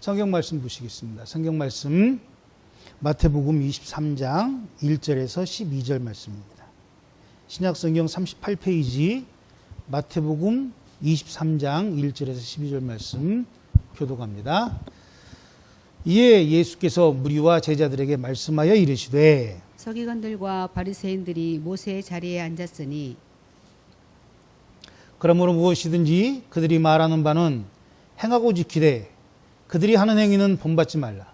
성경 말씀 보시겠습니다. 성경 말씀 마태복음 23장 1절에서 12절 말씀입니다. 신약성경 38페이지 마태복음 23장 1절에서 12절 말씀 교독합니다. 이에 예수께서 무리와 제자들에게 말씀하여 이르시되 서기관들과 바리새인들이 모세의 자리에 앉았으니 그러므로 무엇이든지 그들이 말하는 바는 행하고 지키되 그들이 하는 행위는 본받지 말라.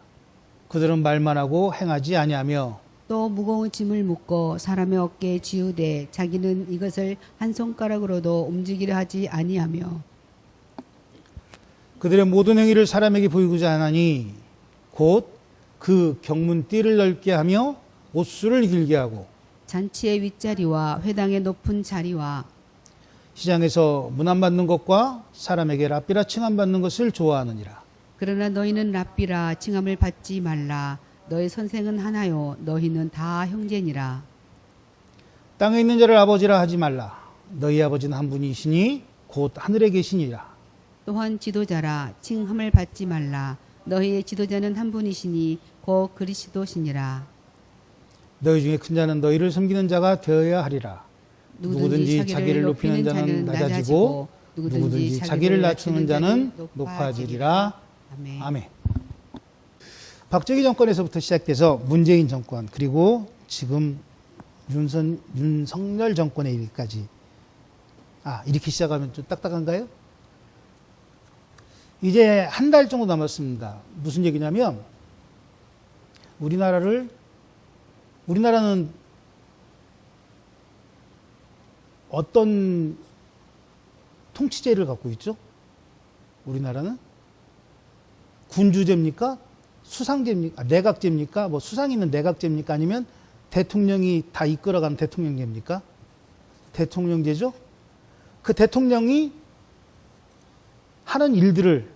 그들은 말만 하고 행하지 아니하며 또 무거운 짐을 묶어 사람의 어깨에 지우되 자기는 이것을 한 손가락으로도 움직이려 하지 아니하며 그들의 모든 행위를 사람에게 보이고자 하나니 곧 그 경문띠를 넓게 하며 옷수를 길게 하고 잔치의 윗자리와 회당의 높은 자리와 시장에서 문안 받는 것과 사람에게 랍비라 칭함 받는 것을 좋아하느니라. 그러나 너희는 랍비라 칭함을 받지 말라. 너희 선생은 하나요 너희는 다 형제니라. 땅에 있는 자를 아버지라 하지 말라. 너희 아버지는 한 분이시니 곧 하늘에 계시니라. 또한 지도자라 칭함을 받지 말라. 너희의 지도자는 한 분이시니 곧 그리스도시니라. 너희 중에 큰 자는 너희를 섬기는 자가 되어야 하리라. 누구든지 자기를 높이는 자는 낮아지고 누구든지 자기를 낮추는 자는 높아지리라. 아멘. 박정희 정권에서부터 시작돼서 문재인 정권 그리고 지금 윤석열 정권에 이르기까지 이렇게 시작하면 좀 딱딱한가요? 이제 한 달 정도 남았습니다. 무슨 얘기냐면 우리나라는 어떤 통치제를 갖고 있죠? 우리나라는 군주제입니까? 수상제입니까? 내각제입니까? 뭐 수상이면 내각제입니까? 아니면 대통령이 다 이끌어가는 대통령제입니까? 대통령제죠? 그 대통령이 하는 일들을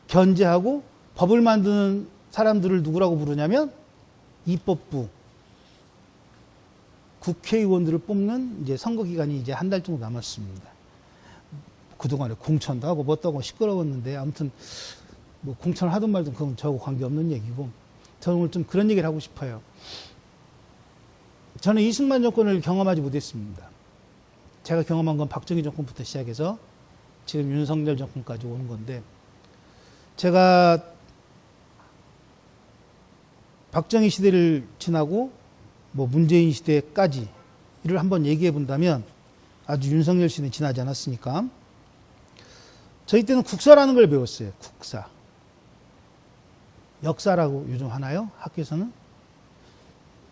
견제하고 법을 만드는 사람들을 누구라고 부르냐면 입법부, 국회의원들을 뽑는 이제 선거 기간이 이제 한 달 정도 남았습니다. 그동안에 공천도 하고 뭣도 하고 시끄러웠는데 아무튼 뭐 공천을 하든 말든 그건 저하고 관계없는 얘기고 저는 오늘 좀 그런 얘기를 하고 싶어요. 저는 이승만 정권을 경험하지 못했습니다. 제가 경험한 건 박정희 정권부터 시작해서 지금 윤석열 정권까지 오는 건데 제가 박정희 시대를 지나고 뭐 문재인 시대까지 이를 한번 얘기해 본다면 아주 윤석열 시대는 지나지 않았으니까 저희 때는 국사라는 걸 배웠어요. 국사. 역사라고 요즘 하나요? 학교에서는?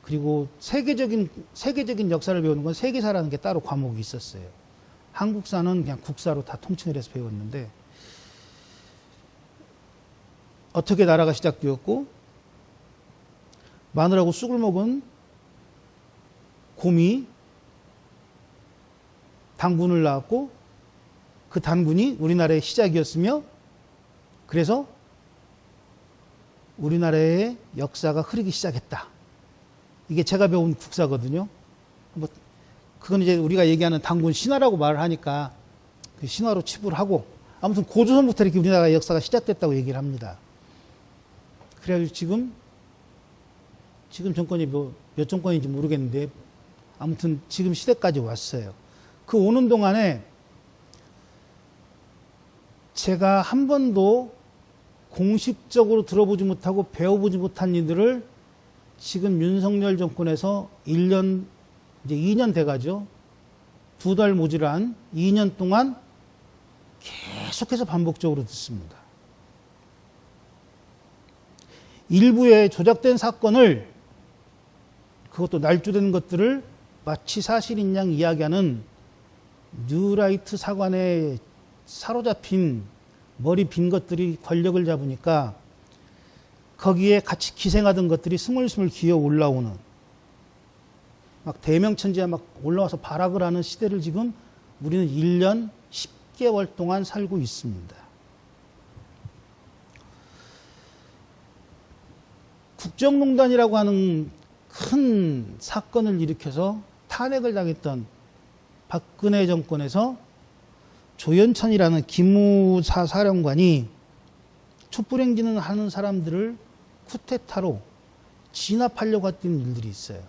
그리고 세계적인 역사를 배우는 건 세계사라는 게 따로 과목이 있었어요. 한국사는 그냥 국사로 다 통칭을 해서 배웠는데 어떻게 나라가 시작되었고 마늘하고 쑥을 먹은 곰이 당군을 낳았고 그 당군이 우리나라의 시작이었으며 그래서 우리나라의 역사가 흐르기 시작했다. 이게 제가 배운 국사거든요. 뭐 그건 이제 우리가 얘기하는 당군 신화라고 말을 하니까 그 신화로 치부를 하고 아무튼 고조선부터 이렇게 우리나라 역사가 시작됐다고 얘기를 합니다. 그래가지고 지금 정권이 몇 정권인지 모르겠는데 아무튼 지금 시대까지 왔어요. 그 오는 동안에 제가 한 번도 공식적으로 들어보지 못하고 배워보지 못한 일들을 지금 윤석열 정권에서 1년, 이제 2년 돼가죠. 2달 모질한 2년 동안 계속해서 반복적으로 듣습니다. 일부의 조작된 사건을 그것도 날조된 것들을 마치 사실인 양 이야기하는 뉴라이트 사관에 사로잡힌 머리 빈 것들이 권력을 잡으니까 거기에 같이 기생하던 것들이 스물스물 기어 올라오는 막 대명천지가 막 올라와서 발악을 하는 시대를 지금 우리는 1년 10개월 동안 살고 있습니다. 국정농단이라고 하는 큰 사건을 일으켜서 탄핵을 당했던 박근혜 정권에서 조연천이라는 기무사 사령관이 촛불행진을 하는 사람들을 쿠데타로 진압하려고 했던 일들이 있어요.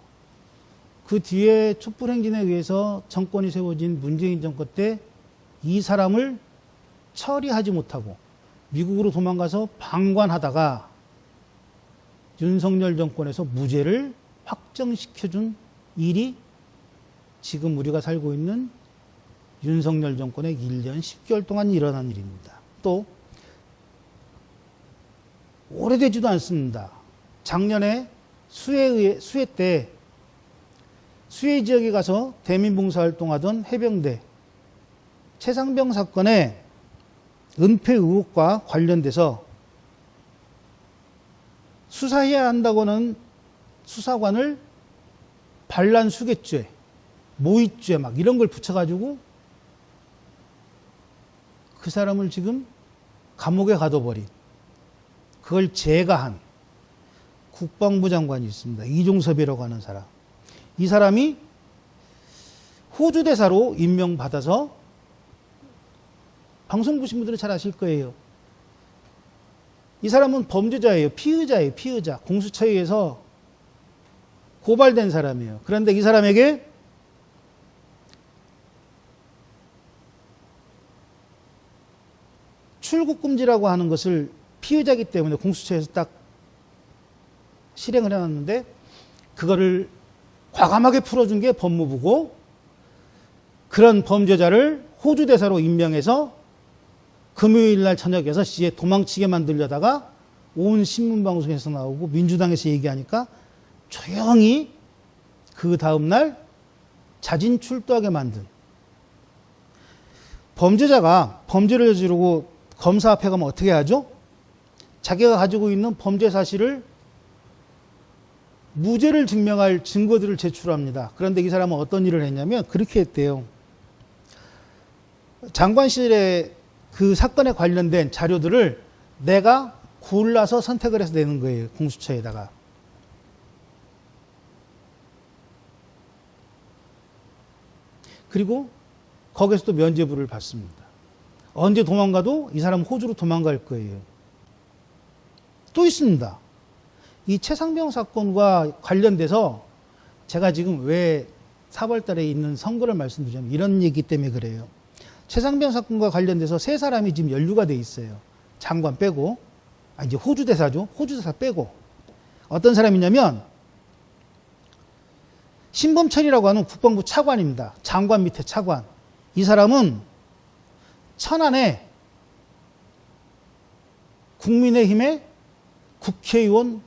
그 뒤에 촛불행진에 의해서 정권이 세워진 문재인 정권 때 이 사람을 처리하지 못하고 미국으로 도망가서 방관하다가 윤석열 정권에서 무죄를 확정시켜준 일이 지금 우리가 살고 있는 윤석열 정권의 1년 10개월 동안 일어난 일입니다. 또 오래되지도 않습니다. 작년에 수해 때 수해 지역에 가서 대민봉사활동하던 해병대 최상병 사건의 은폐 의혹과 관련돼서 수사해야 한다고는 수사관을 반란 수괴죄, 모의죄 막 이런 걸 붙여가지고 그 사람을 지금 감옥에 가둬버린, 그걸 제거한 국방부 장관이 있습니다. 이종섭이라고 하는 사람. 이 사람이 호주 대사로 임명받아서 방송 보신 분들은 잘 아실 거예요. 이 사람은 범죄자예요. 피의자예요. 피의자. 공수처에 의해서 고발된 사람이에요. 그런데 이 사람에게 출국 금지라고 하는 것을 피의자이기 때문에 공수처에서 딱 실행을 해놨는데 그거를 과감하게 풀어준 게 법무부고, 그런 범죄자를 호주 대사로 임명해서 금요일 날 저녁 6시에 도망치게 만들려다가 온 신문방송에서 나오고 민주당에서 얘기하니까 조용히 그 다음날 자진 출두하게 만든, 범죄자가 범죄를 저지르고 검사 앞에 가면 어떻게 하죠? 자기가 가지고 있는 범죄 사실을 무죄를 증명할 증거들을 제출합니다. 그런데 이 사람은 어떤 일을 했냐면 그렇게 했대요. 장관실에 그 사건에 관련된 자료들을 내가 골라서 선택을 해서 내는 거예요. 공수처에다가. 그리고 거기서 또 면죄부를 받습니다. 언제 도망가도 이 사람은 호주로 도망갈 거예요. 또 있습니다. 이 최상병 사건과 관련돼서 제가 지금 왜 4월 달에 있는 선거를 말씀드리자면 이런 얘기 때문에 그래요. 최상병 사건과 관련돼서 세 사람이 지금 연루가 돼 있어요. 장관 빼고. 이제 호주 대사죠. 호주 대사 빼고. 어떤 사람이냐면 신범철이라고 하는 국방부 차관입니다. 장관 밑에 차관. 이 사람은 천안에 국민의힘의 국회의원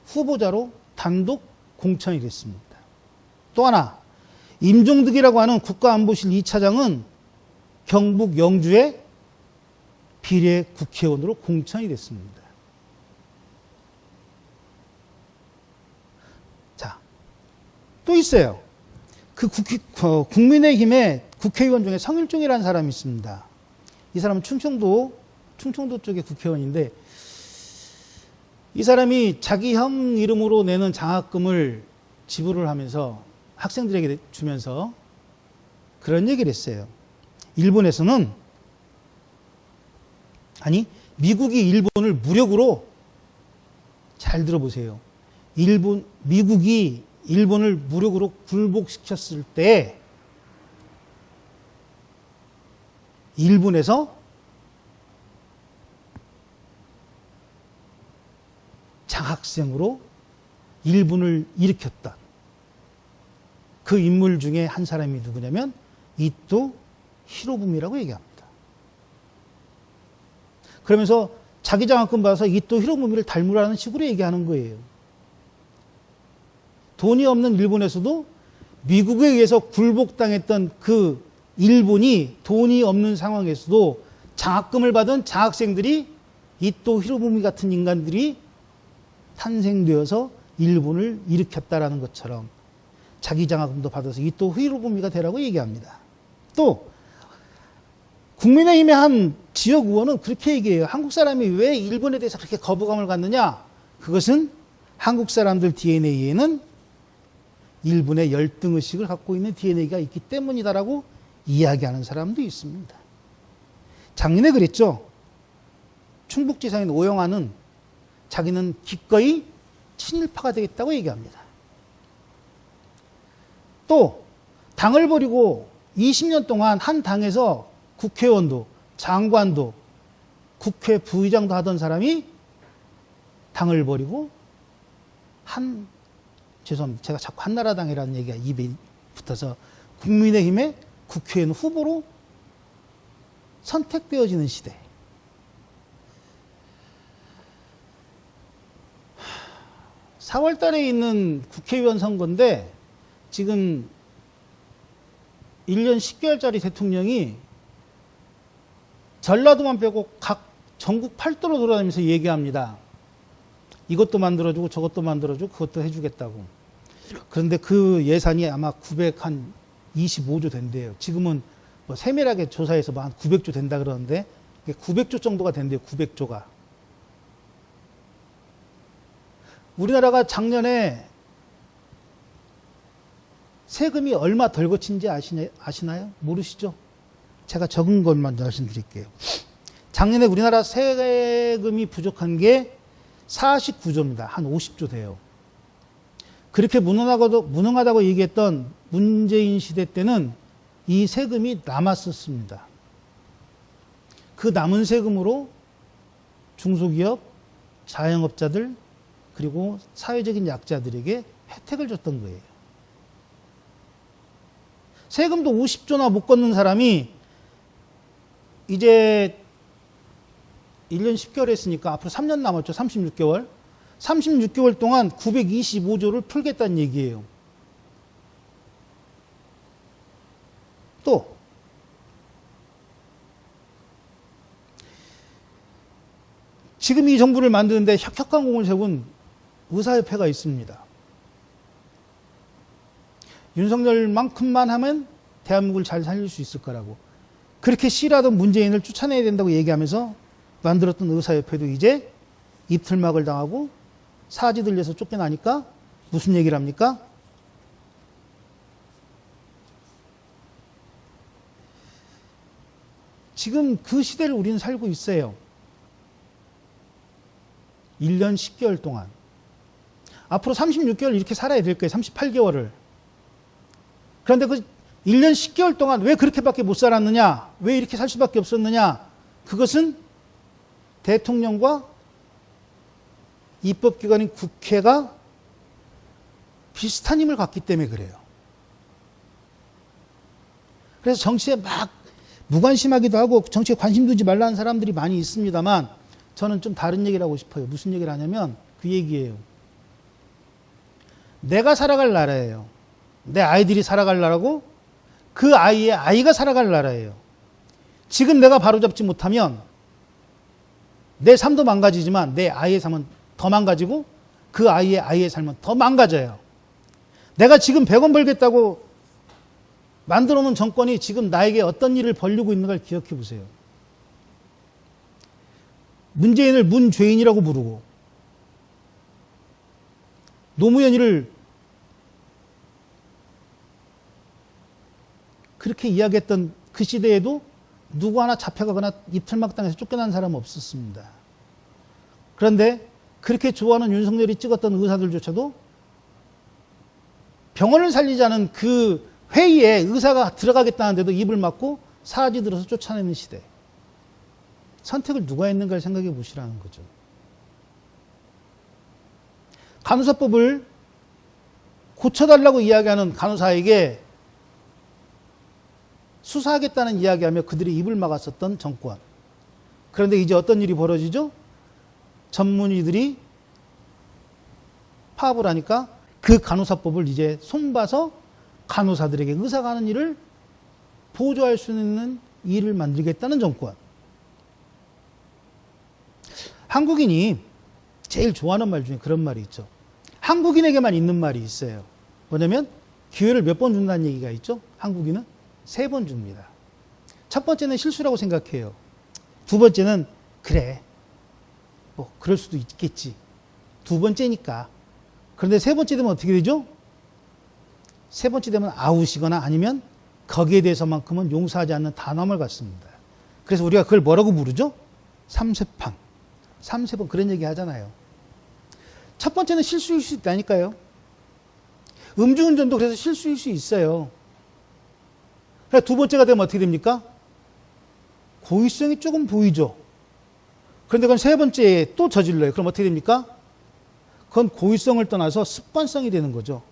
후보자로 단독 공천이 됐습니다. 또 하나, 임종득이라고 하는 국가안보실 2차장은 경북 영주의 비례 국회의원으로 공천이 됐습니다. 자, 또 있어요. 그 국민의힘의 국회의원 중에 성일종이라는 사람이 있습니다. 이 사람은 충청도 쪽의 국회의원인데, 이 사람이 자기 형 이름으로 내는 장학금을 지불을 하면서 학생들에게 주면서 그런 얘기를 했어요. 일본에서는, 아니, 미국이 일본을 무력으로, 잘 들어보세요. 미국이 일본을 무력으로 굴복시켰을 때 일본에서 장학생으로 일본을 일으켰던 그 인물 중에 한 사람이 누구냐면 이토 히로부미라고 얘기합니다. 그러면서 자기 장학금 받아서 이토 히로부미를 닮으라는 식으로 얘기하는 거예요. 돈이 없는 일본에서도 미국에 의해서 굴복당했던 그 일본이 돈이 없는 상황에서도 장학금을 받은 장학생들이 이토 히로부미 같은 인간들이 탄생되어서 일본을 일으켰다라는 것처럼 자기 장학금도 받아서 이토 히로부미가 되라고 얘기합니다. 또 국민의힘의 한 지역 의원은 그렇게 얘기해요. 한국 사람이 왜 일본에 대해서 그렇게 거부감을 갖느냐? 그것은 한국 사람들 DNA에는 일본의 열등의식을 갖고 있는 DNA가 있기 때문이다라고 이야기하는 사람도 있습니다. 작년에 그랬죠. 충북지사인 오영환은 자기는 기꺼이 친일파가 되겠다고 얘기합니다. 또 당을 버리고 20년 동안 한 당에서 국회의원도 장관도 국회 부의장도 하던 사람이 당을 버리고 죄송합니다. 제가 자꾸 한나라당이라는 얘기가 입에 붙어서 국민의힘의 국회의원 후보로 선택되어지는 시대. 4월 달에 있는 국회의원 선거인데 지금 1년 10개월짜리 대통령이 전라도만 빼고 각 전국 8도로 돌아다니면서 얘기합니다. 이것도 만들어주고 저것도 만들어주고 그것도 해주겠다고. 그런데 그 예산이 아마 925조 된대요. 지금은 뭐 세밀하게 조사해서 한 900조 된다 그러는데 900조 정도가 된대요. 900조가. 우리나라가 작년에 세금이 얼마 덜 거친지 아시나요? 모르시죠? 제가 적은 것만 말씀드릴게요. 작년에 우리나라 세금이 부족한 게 49조입니다. 한 50조 돼요. 그렇게 무능하다고 얘기했던 문재인 시대 때는 이 세금이 남았었습니다. 그 남은 세금으로 중소기업, 자영업자들, 그리고 사회적인 약자들에게 혜택을 줬던 거예요. 세금도 50조나 못 걷는 사람이 이제 1년 10개월 했으니까 앞으로 3년 남았죠. 36개월. 36개월 동안 925조를 풀겠다는 얘기예요. 또 지금 이 정부를 만드는데 혁혁한 공을 세운 의사협회가 있습니다. 윤석열만큼만 하면 대한민국을 잘 살릴 수 있을 거라고. 그렇게 싫어하던 문재인을 쫓아내야 된다고 얘기하면서 만들었던 의사협회도 이제 입틀막을 당하고 사지 들려서 쫓겨나니까 무슨 얘기를 합니까? 지금 그 시대를 우리는 살고 있어요. 1년 10개월 동안. 앞으로 36개월 이렇게 살아야 될 거예요. 38개월을. 그런데 그 1년 10개월 동안 왜 그렇게밖에 못 살았느냐? 왜 이렇게 살 수밖에 없었느냐? 그것은 대통령과 입법기관인 국회가 비슷한 힘을 갖기 때문에 그래요. 그래서 정치에 막 무관심하기도 하고 정치에 관심 두지 말라는 사람들이 많이 있습니다만 저는 좀 다른 얘기를 하고 싶어요. 무슨 얘기를 하냐면 그 얘기예요. 내가 살아갈 나라예요. 내 아이들이 살아갈 나라고 그 아이의 아이가 살아갈 나라예요. 지금 내가 바로잡지 못하면 내 삶도 망가지지만 내 아이의 삶은 더 망가지고 그 아이의 아이의 삶은 더 망가져요. 내가 지금 100원 벌겠다고 만들어 놓은 정권이 지금 나에게 어떤 일을 벌리고 있는 걸 기억해 보세요. 문재인을 문죄인이라고 부르고 노무현이를 그렇게 이야기했던 그 시대에도 누구 하나 잡혀가거나 입틀막 당해서 쫓겨난 사람은 없었습니다. 그런데 그렇게 좋아하는 윤석열이 찍었던 의사들조차도 병원을 살리자는 그 회의에 의사가 들어가겠다는데도 입을 막고 사지 들어서 쫓아내는 시대. 선택을 누가 했는가를 생각해 보시라는 거죠. 간호사법을 고쳐달라고 이야기하는 간호사에게 수사하겠다는 이야기하며 그들이 입을 막았었던 정권. 그런데 이제 어떤 일이 벌어지죠? 전문의들이 파업을 하니까 그 간호사법을 이제 손봐서 간호사들에게 의사가 하는 일을 보조할 수 있는 일을 만들겠다는 정권. 한국인이 제일 좋아하는 말 중에 그런 말이 있죠. 한국인에게만 있는 말이 있어요. 뭐냐면 기회를 몇 번 준다는 얘기가 있죠. 한국인은 3번 줍니다. 첫 번째는 실수라고 생각해요. 두 번째는 그래 뭐 그럴 수도 있겠지. 두 번째니까. 그런데 세 번째 되면 어떻게 되죠? 세 번째 되면 아웃이거나 아니면 거기에 대해서만큼은 용서하지 않는 단함을 갖습니다. 그래서 우리가 그걸 뭐라고 부르죠? 삼세판. 3, 번 그런 얘기 하잖아요. 첫 번째는 실수일 수 있다니까요. 음주운전도 그래서 실수일 수 있어요. 두 번째가 되면 어떻게 됩니까? 고의성이 조금 보이죠. 그런데 그건 세 번째에 또 저질러요. 그럼 어떻게 됩니까? 그건 고의성을 떠나서 습관성이 되는 거죠.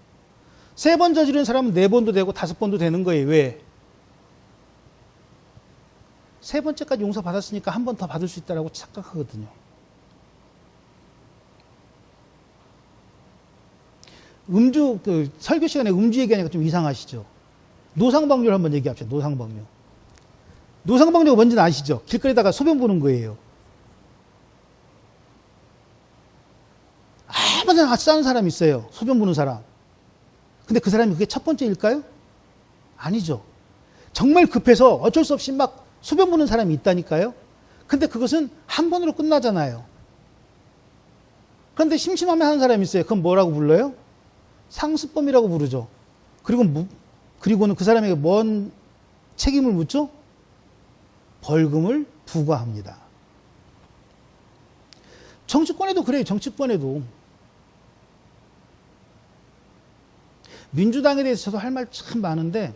세 번 저지른 사람은 4번도 되고 5번도 되는 거예요. 왜? 세 번째까지 용서받았으니까 한 번 더 받을 수 있다고 착각하거든요. 설교 시간에 음주 얘기하니까 좀 이상하시죠? 노상방뇨를 한번 얘기합시다. 노상방뇨. 노상방뇨가 뭔지는 아시죠? 길거리다가 소변 보는 거예요. 아무데나 싸는 사람이 있어요. 소변 보는 사람. 근데 그 사람이 그게 첫 번째일까요? 아니죠. 정말 급해서 어쩔 수 없이 막 소변 보는 사람이 있다니까요. 근데 그것은 한 번으로 끝나잖아요. 그런데 심심하면 하는 사람이 있어요. 그건 뭐라고 불러요? 상습범이라고 부르죠. 그리고는 그 사람에게 뭔 책임을 묻죠? 벌금을 부과합니다. 정치권에도 그래요. 정치권에도. 민주당에 대해서 저도 할 말 참 많은데,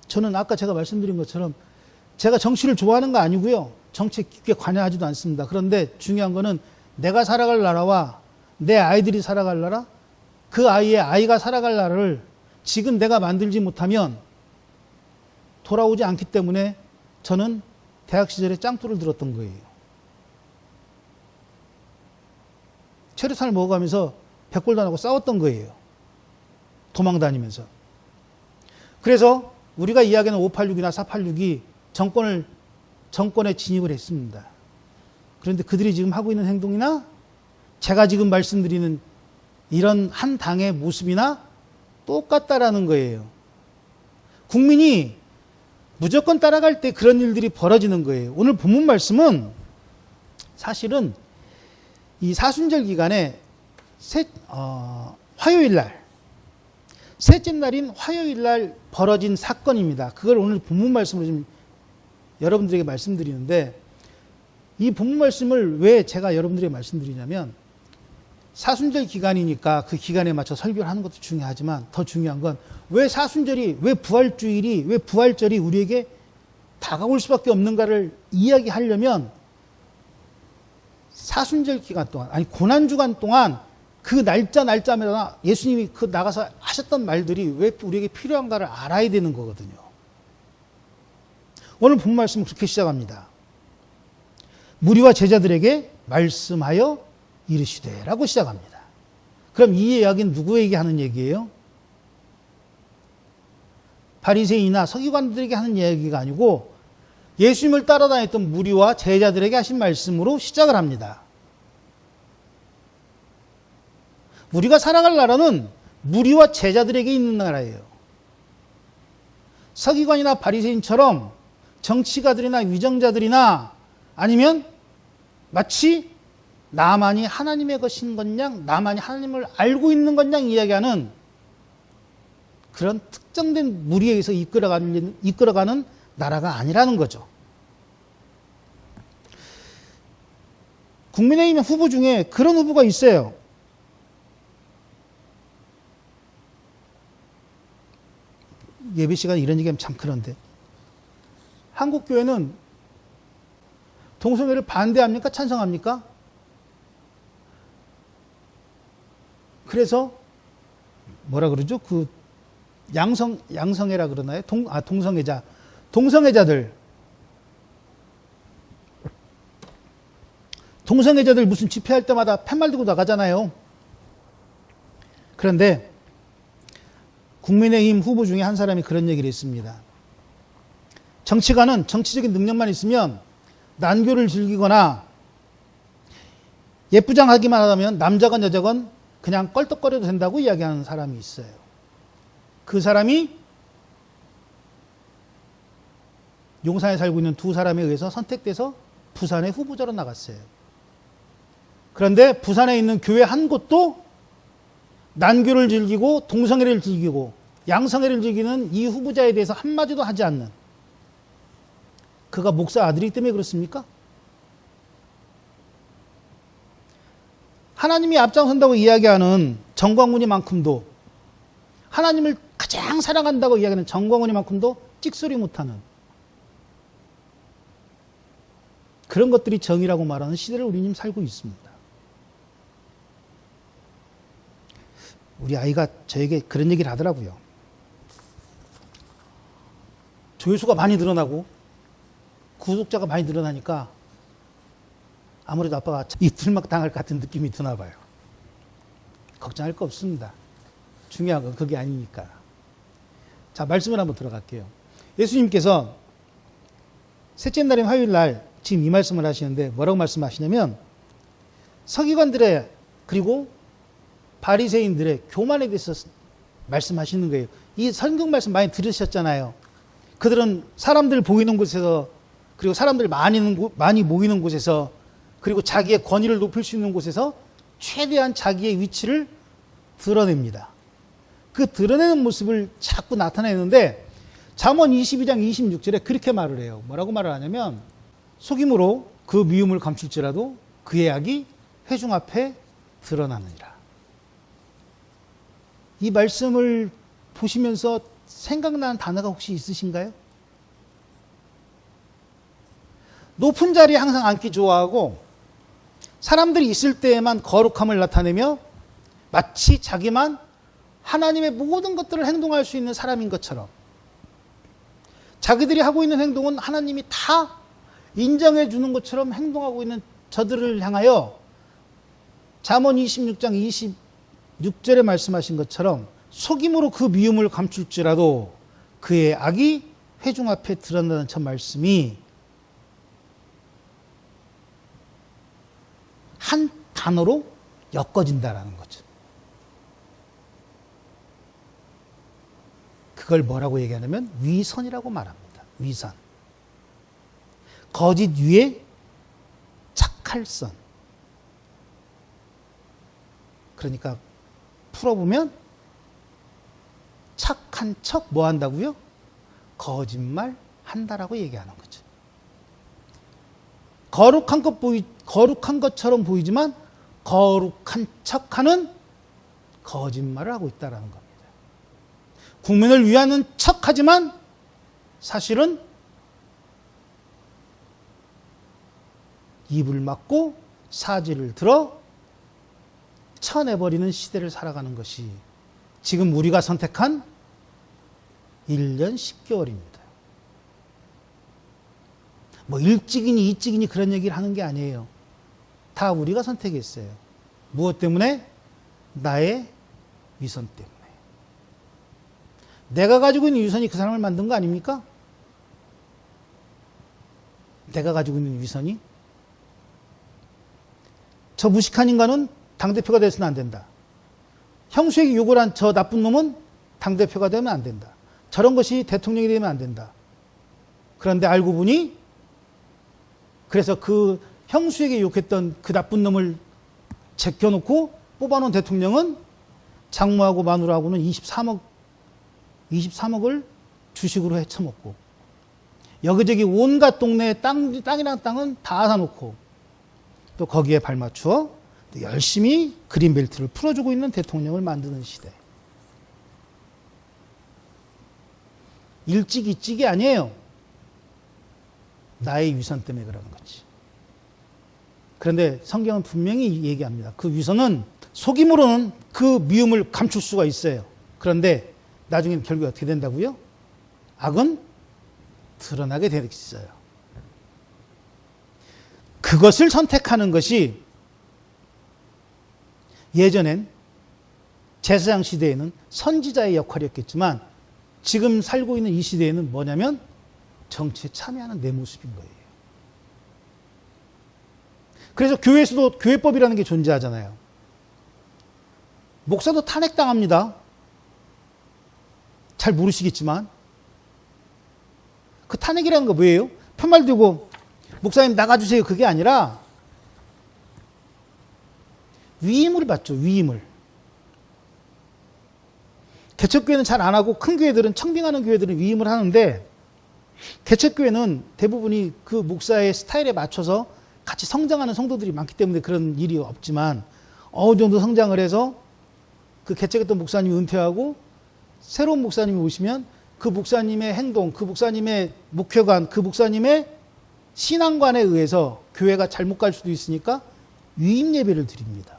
저는 아까 제가 말씀드린 것처럼 제가 정치를 좋아하는 거 아니고요. 정치에 깊게 관여하지도 않습니다. 그런데 중요한 거는 내가 살아갈 나라와 내 아이들이 살아갈 나라, 그 아이의 아이가 살아갈 나라를 지금 내가 만들지 못하면 돌아오지 않기 때문에 저는 대학 시절에 짱돌을 들었던 거예요. 체류탄을 먹어가면서 백골단하고 싸웠던 거예요. 도망 다니면서. 그래서 우리가 이야기하는 586이나 486이 정권에 진입을 했습니다. 그런데 그들이 지금 하고 있는 행동이나 제가 지금 말씀드리는 이런 한 당의 모습이나 똑같다라는 거예요. 국민이 무조건 따라갈 때 그런 일들이 벌어지는 거예요. 오늘 본문 말씀은 사실은 이 사순절 기간에 화요일 날, 셋째 날인 화요일 날 벌어진 사건입니다. 그걸 오늘 본문 말씀으로 좀 여러분들에게 말씀드리는데, 이 본문 말씀을 왜 제가 여러분들에게 말씀드리냐면, 사순절 기간이니까 그 기간에 맞춰 설교를 하는 것도 중요하지만 더 중요한 건 왜 사순절이, 왜 부활주일이, 왜 부활절이 우리에게 다가올 수밖에 없는가를 이야기하려면 사순절 기간 동안, 아니 고난주간 동안 그 날짜마다 예수님이 그 나가서 하셨던 말들이 왜 우리에게 필요한가를 알아야 되는 거거든요. 오늘 본 말씀은 그렇게 시작합니다. 무리와 제자들에게 말씀하여 이르시되 라고 시작합니다. 그럼 이 이야기는 누구에게 하는 얘기예요? 바리새인이나 서기관들에게 하는 이야기가 아니고 예수님을 따라다녔던 무리와 제자들에게 하신 말씀으로 시작을 합니다. 우리가 살아갈 나라는 무리와 제자들에게 있는 나라예요. 서기관이나 바리새인처럼 정치가들이나 위정자들이나 아니면 마치 나만이 하나님의 것인 것냥, 나만이 하나님을 알고 있는 것냥 이야기하는 그런 특정된 무리에 의해서 이끌어가는 나라가 아니라는 거죠. 국민의힘 후보 중에 그런 후보가 있어요. 예배 시간에 이런 얘기하면 참 그런데, 한국교회는 동성애를 반대합니까? 찬성합니까? 그래서 뭐라 그러죠? 그 양성애라 그러나요? 동성애자들 무슨 집회할 때마다 팻말 들고 나가잖아요. 그런데 국민의힘 후보 중에 한 사람이 그런 얘기를 했습니다. 정치가는 정치적인 능력만 있으면 난교를 즐기거나 예쁘장하기만 하다면 남자건 여자건 그냥 껄떡거려도 된다고 이야기하는 사람이 있어요. 그 사람이 용산에 살고 있는 두 사람에 의해서 선택돼서 부산의 후보자로 나갔어요. 그런데 부산에 있는 교회 한 곳도 난교를 즐기고 동성애를 즐기고 양성애를 즐기는 이 후보자에 대해서 한마디도 하지 않는 그가 목사 아들이기 때문에 그렇습니까? 하나님이 앞장선다고 이야기하는 정광훈이만큼도, 하나님을 가장 사랑한다고 이야기하는 정광훈이만큼도 찍소리 못하는 그런 것들이 정의라고 말하는 시대를 우리는 살고 있습니다. 우리 아이가 저에게 그런 얘기를 하더라고요. 조회수가 많이 늘어나고 구독자가 많이 늘어나니까 아무래도 아빠가 이틀막 당할 것 같은 느낌이 드나 봐요. 걱정할 거 없습니다. 중요한 건 그게 아니니까. 자, 말씀을 한번 들어갈게요. 예수님께서 셋째 날인 화요일 날 지금 이 말씀을 하시는데 뭐라고 말씀하시냐면, 서기관들의 그리고 바리새인들의 교만에 대해서 말씀하시는 거예요. 이 성경 말씀 많이 들으셨잖아요. 그들은 사람들 보이는 곳에서, 그리고 사람들 많이 모이는 곳에서, 그리고 자기의 권위를 높일 수 있는 곳에서 최대한 자기의 위치를 드러냅니다. 그 드러내는 모습을 자꾸 나타내는데 잠언 22장 26절에 그렇게 말을 해요. 뭐라고 말을 하냐면, 속임으로 그 미움을 감출지라도 그의 악이 회중 앞에 드러나느니라. 이 말씀을 보시면서 생각나는 단어가 혹시 있으신가요? 높은 자리에 항상 앉기 좋아하고 사람들이 있을 때에만 거룩함을 나타내며 마치 자기만 하나님의 모든 것들을 행동할 수 있는 사람인 것처럼, 자기들이 하고 있는 행동은 하나님이 다 인정해 주는 것처럼 행동하고 있는 저들을 향하여 잠언 26장 26절에 말씀하신 것처럼 속임으로 그 미움을 감출지라도 그의 악이 회중 앞에 드러나는 저 말씀이 한 단어로 엮어진다라는 거죠. 그걸 뭐라고 얘기하냐면 위선이라고 말합니다. 위선. 거짓 위에 착할 선. 그러니까 풀어보면 착한 척 뭐 한다고요? 거짓말 한다라고 얘기하는 거죠. 거룩한 것처럼 보이지만 거룩한 척하는 거짓말을 하고 있다는 겁니다. 국민을 위하는 척하지만 사실은 입을 막고 사지를 들어 쳐내버리는 시대를 살아가는 것이 지금 우리가 선택한 1년 10개월입니다. 뭐 일찍이니 이찍이니 그런 얘기를 하는 게 아니에요. 다 우리가 선택했어요. 무엇 때문에? 나의 위선 때문에. 내가 가지고 있는 위선이 그 사람을 만든 거 아닙니까? 내가 가지고 있는 위선이? 저 무식한 인간은 당대표가 돼서는 안 된다. 형수에게 욕을 한 저 나쁜 놈은 당대표가 되면 안 된다. 저런 것이 대통령이 되면 안 된다. 그런데 알고 보니 그래서 그 형수에게 욕했던 그 나쁜 놈을 제껴놓고 뽑아놓은 대통령은 장모하고 마누라하고는 23억을 주식으로 헤쳐먹고 여기저기 온갖 동네에 땅이랑 땅은 다 사놓고 또 거기에 발맞추어 열심히 그린벨트를 풀어주고 있는 대통령을 만드는 시대. 일찍이 아니에요. 나의 위선 때문에 그러는 거지. 그런데 성경은 분명히 얘기합니다. 그 위선은 속임으로는 그 미움을 감출 수가 있어요. 그런데 나중에는 결국 어떻게 된다고요? 악은 드러나게 되어 있어요. 그것을 선택하는 것이 예전엔 제사장 시대에는 선지자의 역할이었겠지만 지금 살고 있는 이 시대에는 뭐냐면 정치에 참여하는 내 모습인 거예요. 그래서 교회에서도 교회법이라는 게 존재하잖아요. 목사도 탄핵당합니다. 잘 모르시겠지만 그 탄핵이라는 거 뭐예요? 편말 들고 목사님 나가주세요 그게 아니라 위임을 받죠. 위임을. 개척교회는 잘 안 하고 큰 교회들은 청빙하는 교회들은 위임을 하는데 개척교회는 대부분이 그 목사의 스타일에 맞춰서 같이 성장하는 성도들이 많기 때문에 그런 일이 없지만 어느 정도 성장을 해서 그 개척했던 목사님이 은퇴하고 새로운 목사님이 오시면 그 목사님의 행동, 그 목사님의 목회관, 그 목사님의 신앙관에 의해서 교회가 잘못 갈 수도 있으니까 위임 예배를 드립니다.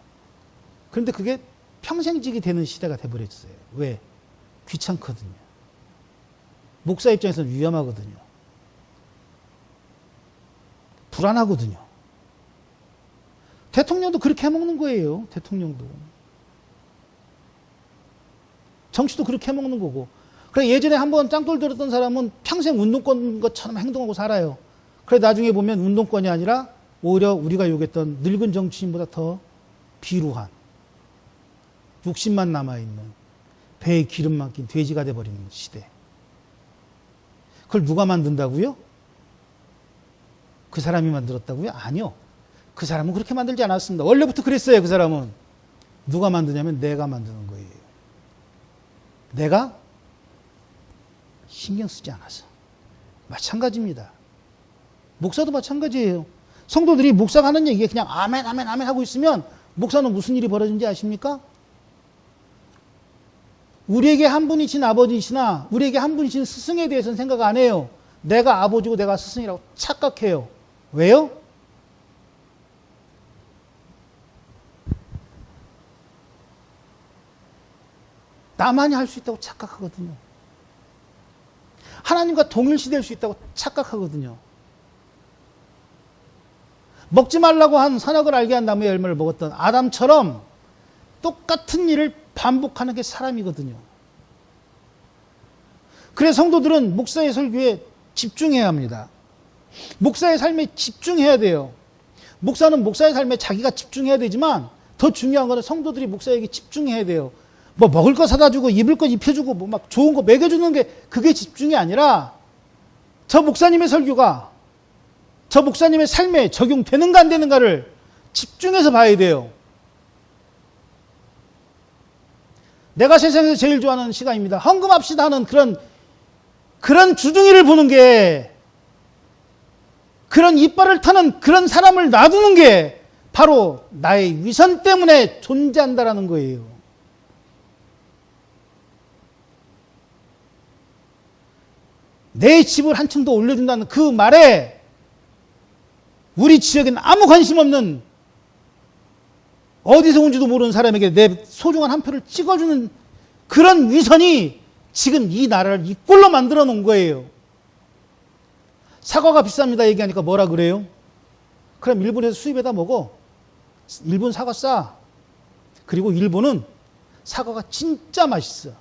그런데 그게 평생직이 되는 시대가 돼버렸어요. 왜? 귀찮거든요. 목사 입장에서는 위험하거든요. 불안하거든요. 대통령도 그렇게 해먹는 거예요. 대통령도. 정치도 그렇게 해먹는 거고. 그래 예전에 한번 짱돌 들었던 사람은 평생 운동권 것처럼 행동하고 살아요. 그래 나중에 보면 운동권이 아니라 오히려 우리가 요구했던 늙은 정치인보다 더 비루한 60만 남아있는 배에 기름만 낀 돼지가 돼버리는 시대. 그걸 누가 만든다고요? 그 사람이 만들었다고요? 아니요. 그 사람은 그렇게 만들지 않았습니다. 원래부터 그랬어요. 그 사람은. 누가 만드냐면 내가 만드는 거예요. 내가 신경 쓰지 않아서. 마찬가지입니다. 목사도 마찬가지예요. 성도들이 목사가 하는 얘기에 그냥 아멘 아멘 아멘 하고 있으면 목사는 무슨 일이 벌어진지 아십니까? 우리에게 한 분이신 아버지시나 우리에게 한 분이신 스승에 대해서는 생각 안 해요. 내가 아버지고 내가 스승이라고 착각해요. 왜요? 나만이 할 수 있다고 착각하거든요. 하나님과 동일시될 수 있다고 착각하거든요. 먹지 말라고 한 선악을 알게 한 나무의 열매를 먹었던 아담처럼 똑같은 일을 반복하는 게 사람이거든요. 그래서 성도들은 목사의 설교에 집중해야 합니다. 목사의 삶에 집중해야 돼요. 목사는 목사의 삶에 자기가 집중해야 되지만 더 중요한 거는 성도들이 목사에게 집중해야 돼요. 뭐 먹을 거 사다 주고 입을 거 입혀주고 뭐 막 좋은 거 먹여주는 게 그게 집중이 아니라 저 목사님의 설교가 저 목사님의 삶에 적용되는가 안 되는가를 집중해서 봐야 돼요. 내가 세상에서 제일 좋아하는 시간입니다. 헌금합시다 하는 그런 주둥이를 보는 게, 그런 이빨을 타는 그런 사람을 놔두는 게 바로 나의 위선 때문에 존재한다라는 거예요. 내 집을 한층 더 올려준다는 그 말에 우리 지역에는 아무 관심 없는 어디서 온지도 모르는 사람에게 내 소중한 한 표를 찍어주는 그런 위선이 지금 이 나라를 이 꼴로 만들어 놓은 거예요. 사과가 비쌉니다 얘기하니까 뭐라 그래요? 그럼 일본에서 수입해다 먹어. 일본 사과 싸. 그리고 일본은 사과가 진짜 맛있어.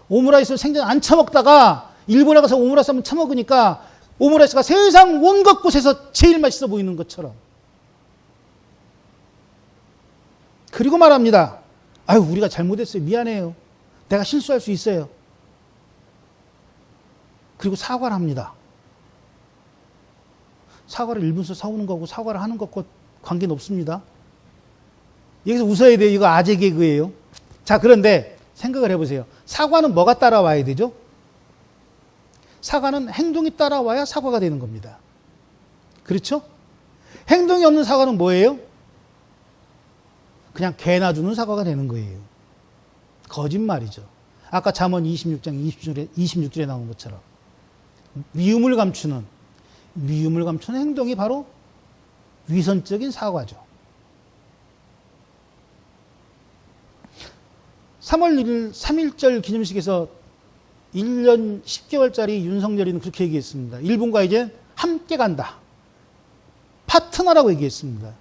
오므라이스를 생전 안 처먹다가 일본에 가서 오므라이스 한번 처먹으니까 오므라이스가 세상 온갖 곳에서 제일 맛있어 보이는 것처럼. 그리고 말합니다. 아유, 우리가 잘못했어요. 미안해요. 내가 실수할 수 있어요. 그리고 사과를 합니다. 사과를 일본에서 사오는 거고 사과를 하는 것과 관계는 없습니다. 여기서 웃어야 돼요. 이거 아재 개그예요. 자, 그런데 생각을 해보세요. 사과는 뭐가 따라와야 되죠? 사과는 행동이 따라와야 사과가 되는 겁니다. 그렇죠? 행동이 없는 사과는 뭐예요? 그냥 개나 주는 사과가 되는 거예요. 거짓말이죠. 아까 잠언 26장 26절에 나온 것처럼 미움을 감추는 행동이 바로 위선적인 사과죠. 3월 1일 3.1절 기념식에서 1년 10개월짜리 윤석열이는 그렇게 얘기했습니다. 일본과 이제 함께 간다. 파트너라고 얘기했습니다.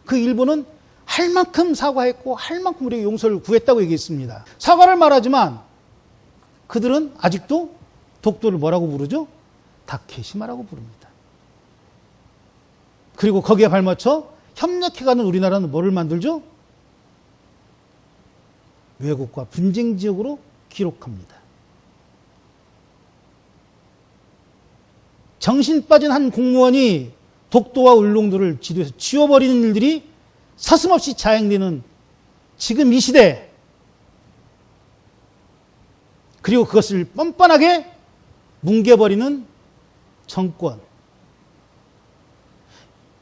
그 일본은 할 만큼 사과했고 할 만큼 우리에게 용서를 구했다고 얘기했습니다. 사과를 말하지만 그들은 아직도 독도를 뭐라고 부르죠? 다케시마라고 부릅니다. 그리고 거기에 발맞춰 협력해가는 우리나라는 뭐를 만들죠? 왜곡과 분쟁 지역으로 기록합니다. 정신 빠진 한 공무원이 독도와 울릉도를 지도에서 지워버리는 일들이 서슴없이 자행되는 지금 이 시대, 그리고 그것을 뻔뻔하게 뭉개버리는 정권.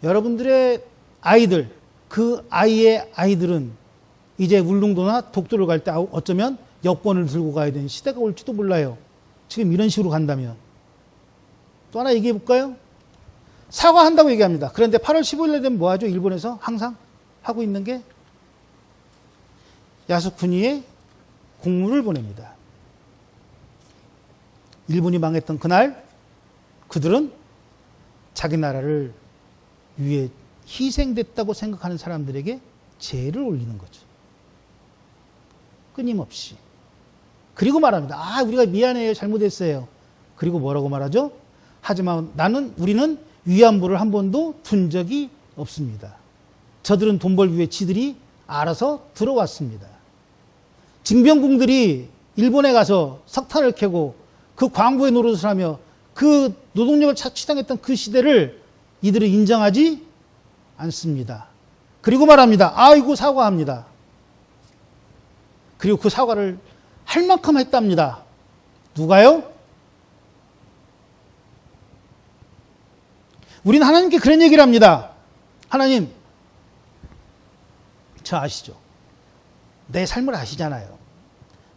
여러분들의 아이들, 그 아이의 아이들은 이제 울릉도나 독도를 갈 때 어쩌면 여권을 들고 가야 되는 시대가 올지도 몰라요. 지금 이런 식으로 간다면. 또 하나 얘기해 볼까요? 사과한다고 얘기합니다. 그런데 8월 15일에 되면 뭐 하죠? 일본에서 항상 하고 있는 게 야스쿠니에 공문을 보냅니다. 일본이 망했던 그날 그들은 자기 나라를 위해 희생됐다고 생각하는 사람들에게 제를 올리는 거죠. 끊임없이. 그리고 말합니다. 아, 우리가 미안해요. 잘못했어요. 그리고 뭐라고 말하죠? 하지만 우리는 위안부를 한 번도 둔 적이 없습니다. 저들은 돈 벌기 위해 지들이 알아서 들어왔습니다. 징병군들이 일본에 가서 석탄을 캐고 그 광부의 노릇을 하며 그 노동력을 착취당했던 그 시대를 이들은 인정하지 않습니다. 그리고 말합니다. 아이고 사과합니다. 그리고 그 사과를 할 만큼 했답니다. 누가요? 우리는 하나님께 그런 얘기를 합니다. 하나님, 저 아시죠? 내 삶을 아시잖아요.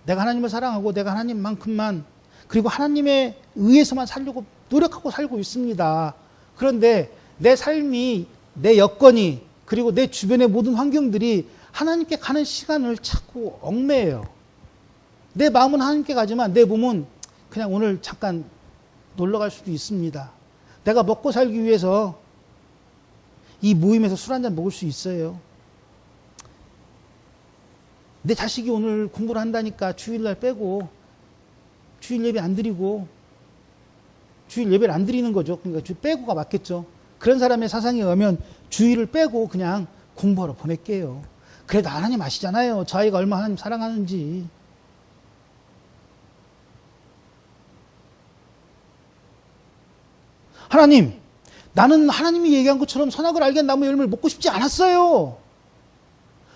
내가 하나님을 사랑하고 내가 하나님만큼만 그리고 하나님에 의해서만 살려고 노력하고 살고 있습니다. 그런데 내 삶이, 내 여건이 그리고 내 주변의 모든 환경들이 하나님께 가는 시간을 자꾸 얽매여요. 내 마음은 하나님께 가지만 내 몸은 그냥 오늘 잠깐 놀러 갈 수도 있습니다. 내가 먹고 살기 위해서 이 모임에서 술 한잔 먹을 수 있어요. 내 자식이 오늘 공부를 한다니까 주일날 빼고 주일 예배 안 드리고 주일 예배를 안 드리는 거죠. 그러니까 주일 빼고가 맞겠죠. 그런 사람의 사상에 의하면 주일을 빼고 그냥 공부하러 보낼게요. 그래도 하나님 아시잖아요. 저 아이가 얼마나 하나님 사랑하는지. 하나님, 나는 하나님이 얘기한 것처럼 선악을 알게 한 나무의 열매를 먹고 싶지 않았어요.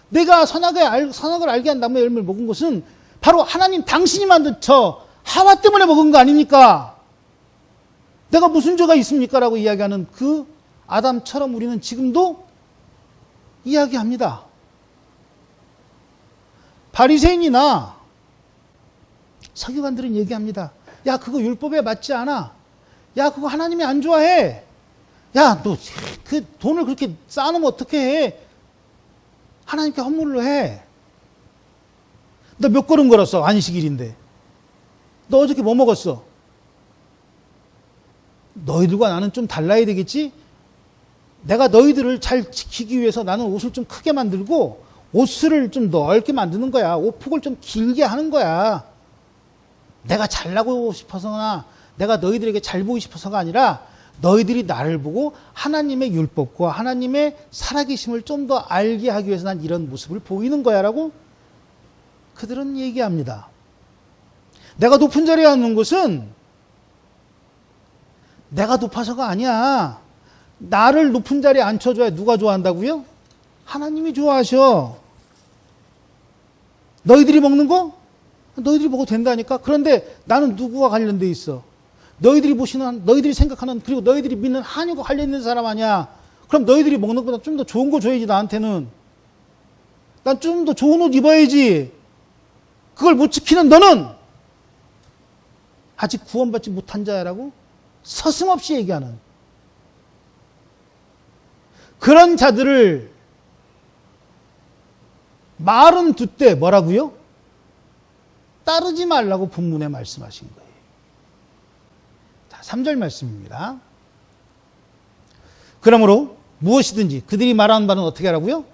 내가 선악을 알게 한 나무의 열매를 먹은 것은 바로 하나님 당신이 만든 저 하와 때문에 먹은 거 아닙니까? 내가 무슨 죄가 있습니까? 라고 이야기하는 그 아담처럼 우리는 지금도 이야기합니다. 바리새인이나 서기관들은 얘기합니다. 야, 그거 율법에 맞지 않아. 야, 그거 하나님이 안 좋아해. 야, 너 그 돈을 그렇게 쌓아놓으면 어떻게 해? 하나님께 헌물로 해. 너 몇 걸음 걸었어? 안식일인데. 너 어저께 뭐 먹었어? 너희들과 나는 좀 달라야 되겠지? 내가 너희들을 잘 지키기 위해서 나는 옷을 좀 크게 만들고 옷을 좀 넓게 만드는 거야. 옷폭을 좀 길게 하는 거야. 내가 잘나고 싶어서나 내가 너희들에게 잘 보이고 싶어서가 아니라 너희들이 나를 보고 하나님의 율법과 하나님의 살아계심을 좀 더 알게 하기 위해서 난 이런 모습을 보이는 거야 라고 그들은 얘기합니다. 내가 높은 자리에 앉는 것은 내가 높아서가 아니야. 나를 높은 자리에 앉혀줘야 누가 좋아한다고요? 하나님이 좋아하셔. 너희들이 먹는 거? 너희들이 먹어도 된다니까. 그런데 나는 누구와 관련돼 있어? 너희들이 보시는, 너희들이 생각하는, 그리고 너희들이 믿는 한유가 관련 있는 사람 아니야. 그럼 너희들이 먹는 것보다 좀 더 좋은 거 줘야지, 나한테는. 난 좀 더 좋은 옷 입어야지. 그걸 못 지키는 너는 아직 구원받지 못한 자라고 서슴없이 얘기하는 그런 자들을 말은 듣되 뭐라고요? 따르지 말라고 본문에 말씀하신 거예요. 자, 3절 말씀입니다. 그러므로 무엇이든지 그들이 말하는 바는 어떻게 하라고요?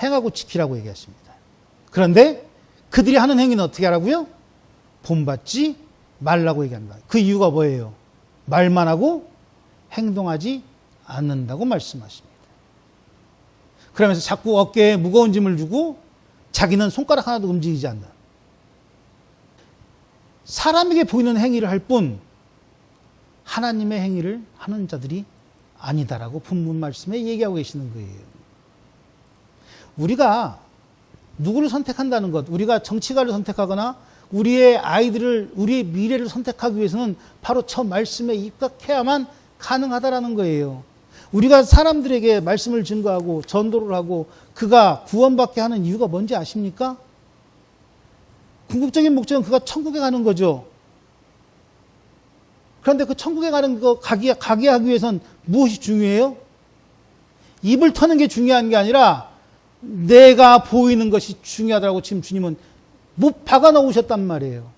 행하고 지키라고 얘기하십니다. 그런데 그들이 하는 행위는 어떻게 하라고요? 본받지 말라고 얘기합니다. 그 이유가 뭐예요? 말만 하고 행동하지 않는다고 말씀하십니다. 그러면서 자꾸 어깨에 무거운 짐을 주고 자기는 손가락 하나도 움직이지 않는 사람에게 보이는 행위를 할 뿐 하나님의 행위를 하는 자들이 아니다라고 본문 말씀에 얘기하고 계시는 거예요. 우리가 누구를 선택한다는 것, 우리가 정치가를 선택하거나 우리의 아이들을, 우리의 미래를 선택하기 위해서는 바로 저 말씀에 입각해야만 가능하다라는 거예요. 우리가 사람들에게 말씀을 증거하고 전도를 하고 그가 구원받게 하는 이유가 뭔지 아십니까? 궁극적인 목적은 그가 천국에 가는 거죠. 그런데 그 천국에 가는 거 가게 하기 위해선 무엇이 중요해요? 입을 터는 게 중요한 게 아니라 내가 보이는 것이 중요하다고 지금 주님은 못 박아 놓으셨단 말이에요.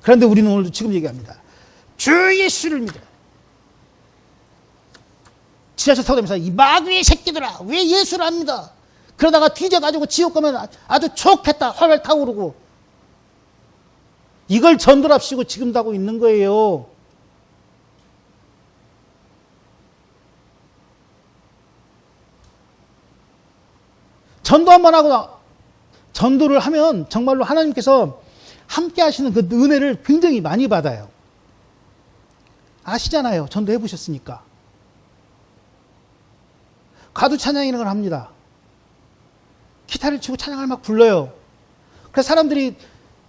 그런데 우리는 오늘도 지금 얘기합니다. 주 예수를 믿어. 지하철 타고 다니면서 이 마귀의 새끼들아 왜 예수를 안 믿어? 그러다가 뒤져가지고 지옥 가면 아주 좋겠다 활활 타오르고 이걸 전도랍시고 지금도 하고 있는 거예요. 전도 한번 하고 전도를 하면 정말로 하나님께서 함께 하시는 그 은혜를 굉장히 많이 받아요. 아시잖아요. 전도해 보셨으니까. 가두 찬양이라는 걸 합니다. 기타를 치고 찬양을 막 불러요. 그래서 사람들이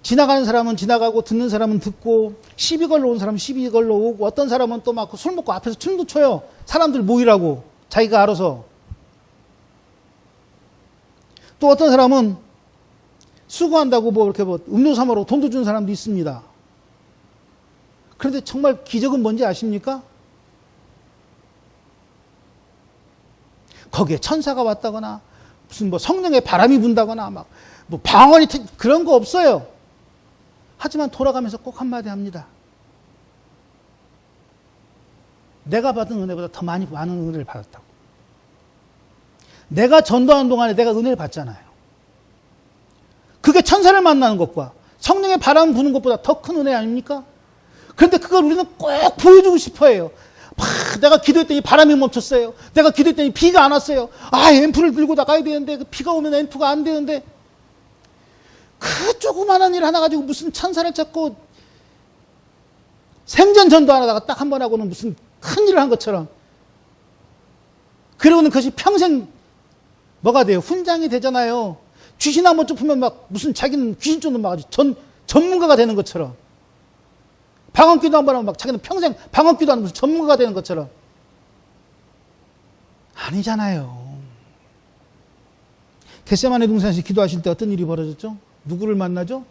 지나가는 사람은 지나가고 듣는 사람은 듣고 시비 걸러 온 사람은 시비 걸러 오고 어떤 사람은 또 막 술 먹고 앞에서 춤도 춰요. 사람들 모이라고 자기가 알아서. 또 어떤 사람은 수고한다고 뭐 이렇게 뭐 음료 사 먹으러 돈도 주는 사람도 있습니다. 그런데 정말 기적은 뭔지 아십니까? 거기에 천사가 왔다거나 무슨 뭐 성령의 바람이 분다거나 막 뭐 방언이 그런 거 없어요. 하지만 돌아가면서 꼭 한마디 합니다. 내가 받은 은혜보다 더 많은 은혜를 받았다고. 내가 전도하는 동안에 내가 은혜를 받잖아요. 그게 천사를 만나는 것과 성령의 바람 부는 것보다 더 큰 은혜 아닙니까? 그런데 그걸 우리는 꼭 보여주고 싶어 해요. 내가 기도했더니 바람이 멈췄어요. 내가 기도했더니 비가 안 왔어요. 앰프를 들고 나가야 되는데 그 비가 오면 앰프가 안 되는데 그 조그만한 일 하나 가지고 무슨 천사를 찾고 생전 전도 안 하다가 딱 한 번 하고는 무슨 큰 일을 한 것처럼 그러고는 그것이 평생 뭐가 돼요? 훈장이 되잖아요. 귀신 한번 쫓으면 막 무슨 자기는 귀신 쫓는 막 전문가가 되는 것처럼 방언기도 한번 하면 막 자기는 평생 방언기도 하는 무슨 전문가가 되는 것처럼 아니잖아요. 겟세마네 동산에서 기도하실 때 어떤 일이 벌어졌죠? 누구를 만나죠?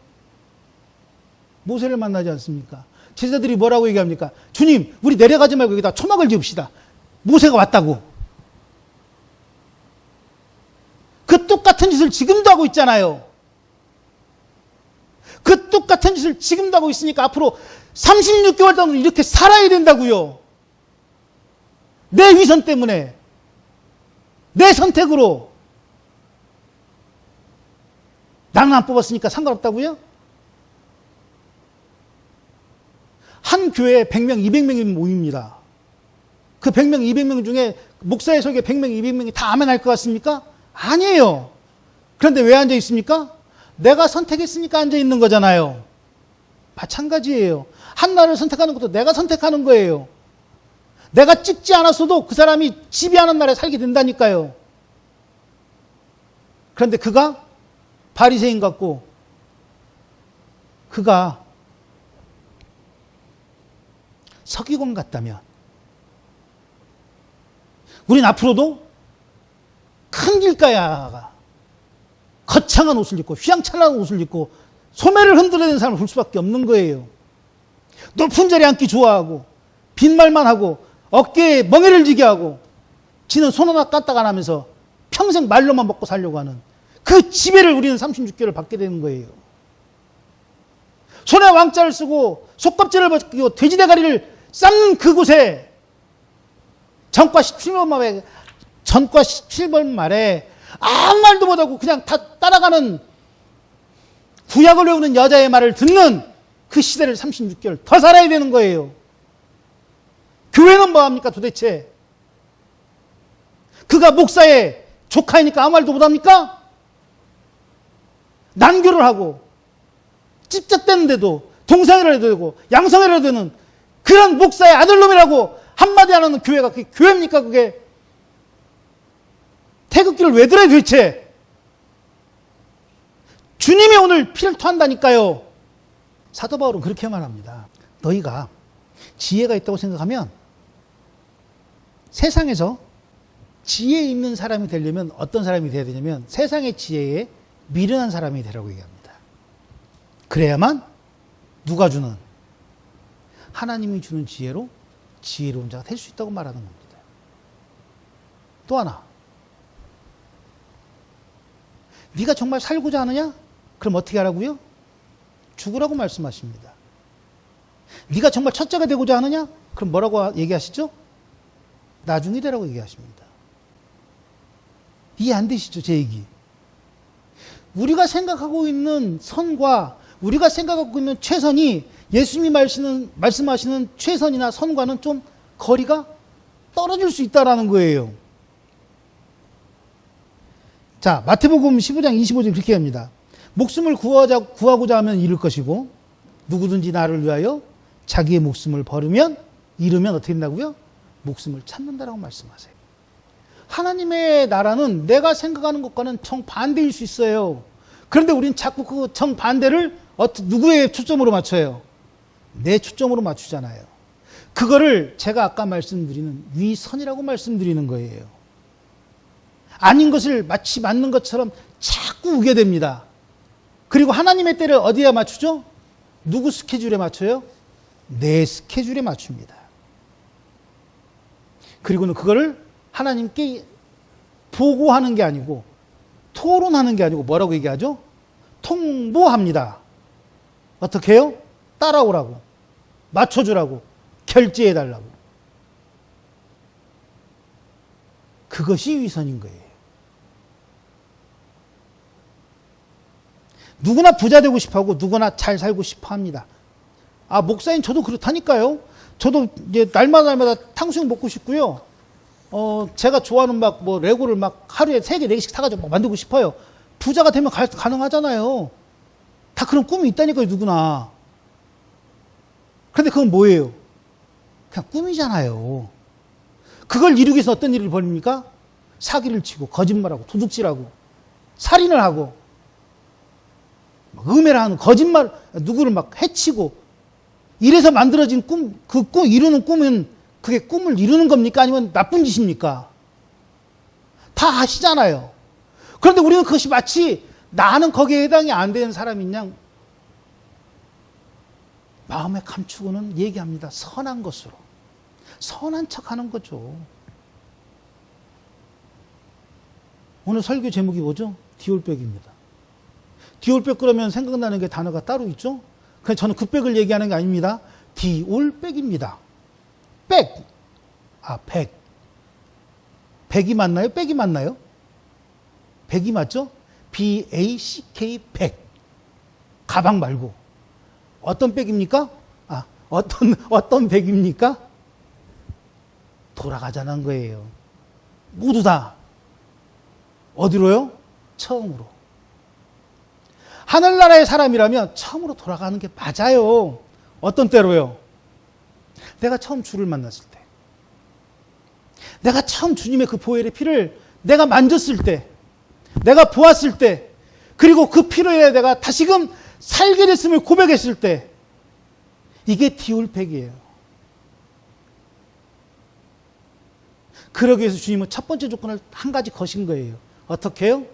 모세를 만나지 않습니까? 제자들이 뭐라고 얘기합니까? 주님, 우리 내려가지 말고 여기다 초막을 지읍시다. 모세가 왔다고. 그 똑같은 짓을 지금도 하고 있잖아요. 그 똑같은 짓을 지금도 하고 있으니까 앞으로 36개월 동안 이렇게 살아야 된다고요. 내 위선 때문에. 내 선택으로. 나는 안 뽑았으니까 상관없다고요? 한 교회에 100명, 200명이 모입니다. 그 100명, 200명 중에 목사의 설교 100명, 200명이 다 아멘 할 것 같습니까? 아니에요. 그런데 왜 앉아 있습니까? 내가 선택했으니까 앉아 있는 거잖아요. 마찬가지예요. 한 나라를 선택하는 것도 내가 선택하는 거예요. 내가 찍지 않았어도 그 사람이 지배하는 나라에 살게 된다니까요. 그런데 그가 바리새인 같고 그가 서기관 같다면 우린 앞으로도 큰 길가야가 거창한 옷을 입고 휘황찬란한 옷을 입고 소매를 흔들어대는 사람을 볼 수밖에 없는 거예요. 높은 자리에 앉기 좋아하고 빈말만 하고 어깨에 멍에를 지게 하고 지는 손 하나 까딱 안 하면서 평생 말로만 먹고 살려고 하는 그 지배를 우리는 36개월을 받게 되는 거예요. 손에 왕자를 쓰고 속껍질을 벗기고 돼지대가리를 삶는 그곳에 전과 17번 말에 아무 말도 못하고 그냥 다 따라가는 구약을 외우는 여자의 말을 듣는 그 시대를 36개월 더 살아야 되는 거예요. 교회는 뭐합니까 도대체? 그가 목사의 조카이니까 아무 말도 못합니까? 난교를 하고 찝쩍대는데도 동성애를 해도 되고 양성애를 해도 되는 그런 목사의 아들놈이라고 한마디 안 하는 교회가 그게 교회입니까 그게? 태극기를 왜 들어야 도대체? 주님이 오늘 피를 토한다니까요. 사도 바울은 그렇게 말합니다. 너희가 지혜가 있다고 생각하면 세상에서 지혜 있는 사람이 되려면 어떤 사람이 돼야 되냐면 세상의 지혜에 미련한 사람이 되라고 얘기합니다. 그래야만 누가 주는? 하나님이 주는 지혜로 지혜로운 자가 될 수 있다고 말하는 겁니다. 또 하나, 네가 정말 살고자 하느냐? 그럼 어떻게 하라고요? 죽으라고 말씀하십니다. 네가 정말 첫째가 되고자 하느냐? 그럼 뭐라고 얘기하시죠? 나중이 되라고 얘기하십니다. 이해 안 되시죠? 제 얘기. 우리가 생각하고 있는 선과 우리가 생각하고 있는 최선이 예수님이 말씀하시는 최선이나 선과는 좀 거리가 떨어질 수 있다는 거예요. 자, 마태복음 15장 25절 그렇게 합니다. 목숨을 구하고자 하면 잃을 것이고 누구든지 나를 위하여 자기의 목숨을 잃으면 어떻게 된다고요? 목숨을 찾는다라고 말씀하세요. 하나님의 나라는 내가 생각하는 것과는 정반대일 수 있어요. 그런데 우린 자꾸 그 정반대를 누구의 초점으로 맞춰요? 내 초점으로 맞추잖아요. 그거를 제가 아까 말씀드리는 위선이라고 말씀드리는 거예요. 아닌 것을 마치 맞는 것처럼 자꾸 우게 됩니다. 그리고 하나님의 때를 어디에 맞추죠? 누구 스케줄에 맞춰요? 내 스케줄에 맞춥니다. 그리고는 그거를 하나님께 보고하는 게 아니고 토론하는 게 아니고 뭐라고 얘기하죠? 통보합니다. 어떻게 해요? 따라오라고, 맞춰주라고, 결제해달라고. 그것이 위선인 거예요. 누구나 부자 되고 싶어하고 누구나 잘 살고 싶어 합니다. 아, 목사님 저도 그렇다니까요. 저도 이제 날마다 탕수육 먹고 싶고요. 제가 좋아하는 레고를 하루에 3개, 4개씩 사가지고 만들고 싶어요. 부자가 되면 가능하잖아요. 다 그런 꿈이 있다니까요, 누구나. 그런데 그건 뭐예요? 그냥 꿈이잖아요. 그걸 이루기 위해서 어떤 일을 벌입니까? 사기를 치고, 거짓말하고, 도둑질하고, 살인을 하고, 음해를 하는, 누구를 해치고, 이래서 만들어진 이루는 꿈은 그게 꿈을 이루는 겁니까? 아니면 나쁜 짓입니까? 다 하시잖아요. 그런데 우리는 그것이 마치 나는 거기에 해당이 안 되는 사람인 양 마음에 감추고는 얘기합니다. 선한 것으로. 선한 척 하는 거죠. 오늘 설교 제목이 뭐죠? 디올백입니다. 디올백 그러면 생각나는 게 단어가 따로 있죠? 그냥 저는 그 백을 얘기하는 게 아닙니다. 디올백입니다. 백. 백. 백이 맞나요? 백이 맞나요? 백이 맞죠? BACK 백. 가방 말고. 어떤 백입니까? 어떤 백입니까? 돌아가자는 거예요. 모두 다. 어디로요? 처음으로. 하늘나라의 사람이라면 처음으로 돌아가는 게 맞아요. 어떤 때로요? 내가 처음 주를 만났을 때. 내가 처음 주님의 그 보혈의 피를 내가 만졌을 때. 내가 보았을 때. 그리고 그 피로 인해 내가 다시금 살게 됐음을 고백했을 때. 이게 디올백이에요. 그러기 위해서 주님은 첫 번째 조건을 한 가지 거신 거예요. 어떻게 해요?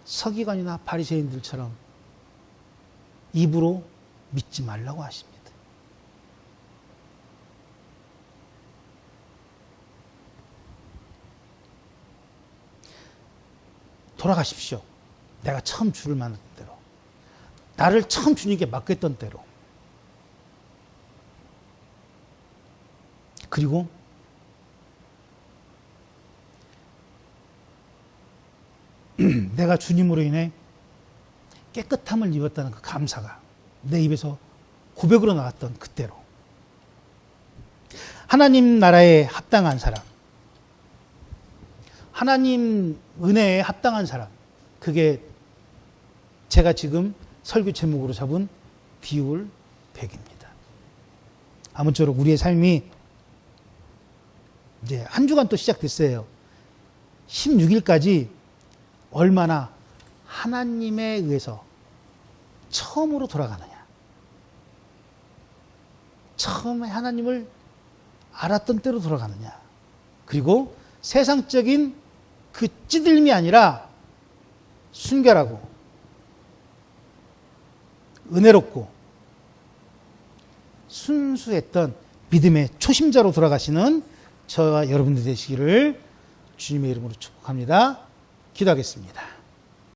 서기관이나 바리새인들처럼 입으로 믿지 말라고 하십니다. 돌아가십시오. 내가 처음 주를 만났던 대로. 나를 처음 주님께 맡겼던 대로. 그리고 내가 주님으로 인해 깨끗함을 입었다는 그 감사가 내 입에서 고백으로 나왔던 그때로. 하나님 나라에 합당한 사람, 하나님 은혜에 합당한 사람, 그게 제가 지금 설교 제목으로 잡은 디올백입니다. 아무쪼록 우리의 삶이 이제 한 주간 또 시작됐어요. 16일까지 얼마나 하나님에 의해서 처음으로 돌아가느냐? 처음에 하나님을 알았던 때로 돌아가느냐? 그리고 세상적인 그 찌들림이 아니라 순결하고 은혜롭고 순수했던 믿음의 초심자로 돌아가시는 저와 여러분들 되시기를 주님의 이름으로 축복합니다. 기도하겠습니다.